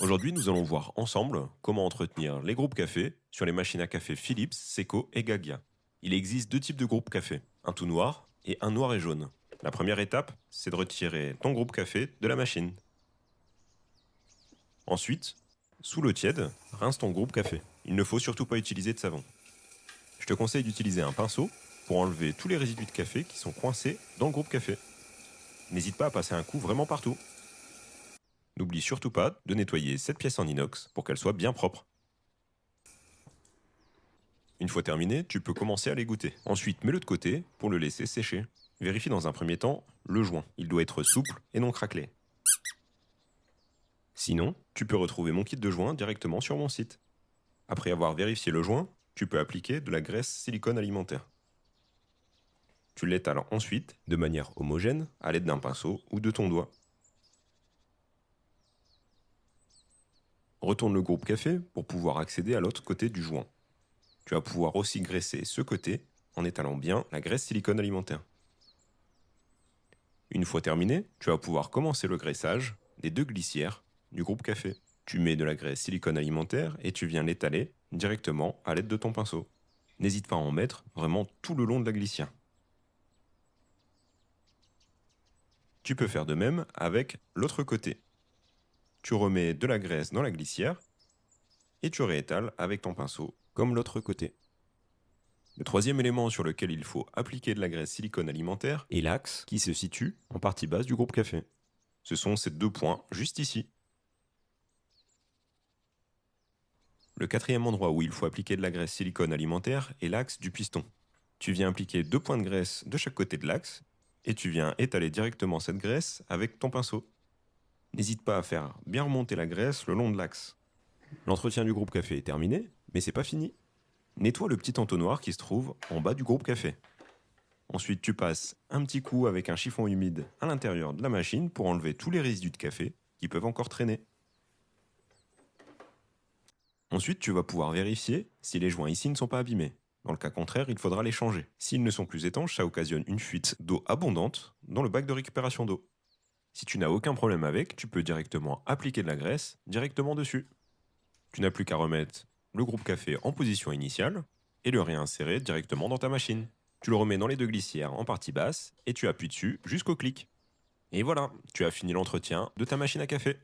Aujourd'hui, nous allons voir ensemble comment entretenir les groupes café sur les machines à café Philips, Seco et Gaggia. Il existe deux types de groupes café, un tout noir et un noir et jaune. La première étape, c'est de retirer ton groupe café de la machine. Ensuite, sous l'eau tiède, rince ton groupe café. Il ne faut surtout pas utiliser de savon. Je te conseille d'utiliser un pinceau pour enlever tous les résidus de café qui sont coincés dans le groupe café. N'hésite pas à passer un coup vraiment partout. N'oublie surtout pas de nettoyer cette pièce en inox pour qu'elle soit bien propre. Une fois terminé, tu peux commencer à les goûter. Ensuite, mets-le de côté pour le laisser sécher. Vérifie dans un premier temps le joint. Il doit être souple et non craquelé. Sinon, tu peux retrouver mon kit de joint directement sur mon site. Après avoir vérifié le joint, tu peux appliquer de la graisse silicone alimentaire. Tu l'étales ensuite de manière homogène à l'aide d'un pinceau ou de ton doigt. Retourne le groupe café pour pouvoir accéder à l'autre côté du joint. Tu vas pouvoir aussi graisser ce côté en étalant bien la graisse silicone alimentaire. Une fois terminé, tu vas pouvoir commencer le graissage des deux glissières du groupe café. Tu mets de la graisse silicone alimentaire et tu viens l'étaler directement à l'aide de ton pinceau. N'hésite pas à en mettre vraiment tout le long de la glissière. Tu peux faire de même avec l'autre côté. Tu remets de la graisse dans la glissière et tu réétales avec ton pinceau comme l'autre côté. Le troisième élément sur lequel il faut appliquer de la graisse silicone alimentaire est l'axe qui se situe en partie basse du groupe café. Ce sont ces deux points juste ici. Le quatrième endroit où il faut appliquer de la graisse silicone alimentaire est l'axe du piston. Tu viens appliquer 2 points de graisse de chaque côté de l'axe et tu viens étaler directement cette graisse avec ton pinceau. N'hésite pas à faire bien remonter la graisse le long de l'axe. L'entretien du groupe café est terminé, mais c'est pas fini. Nettoie le petit entonnoir qui se trouve en bas du groupe café. Ensuite, tu passes un petit coup avec un chiffon humide à l'intérieur de la machine pour enlever tous les résidus de café qui peuvent encore traîner. Ensuite, tu vas pouvoir vérifier si les joints ici ne sont pas abîmés. Dans le cas contraire, il faudra les changer. S'ils ne sont plus étanches, ça occasionne une fuite d'eau abondante dans le bac de récupération d'eau. Si tu n'as aucun problème avec, tu peux directement appliquer de la graisse directement dessus. Tu n'as plus qu'à remettre le groupe café en position initiale et le réinsérer directement dans ta machine. Tu le remets dans les deux glissières en partie basse et tu appuies dessus jusqu'au clic. Et voilà, tu as fini l'entretien de ta machine à café.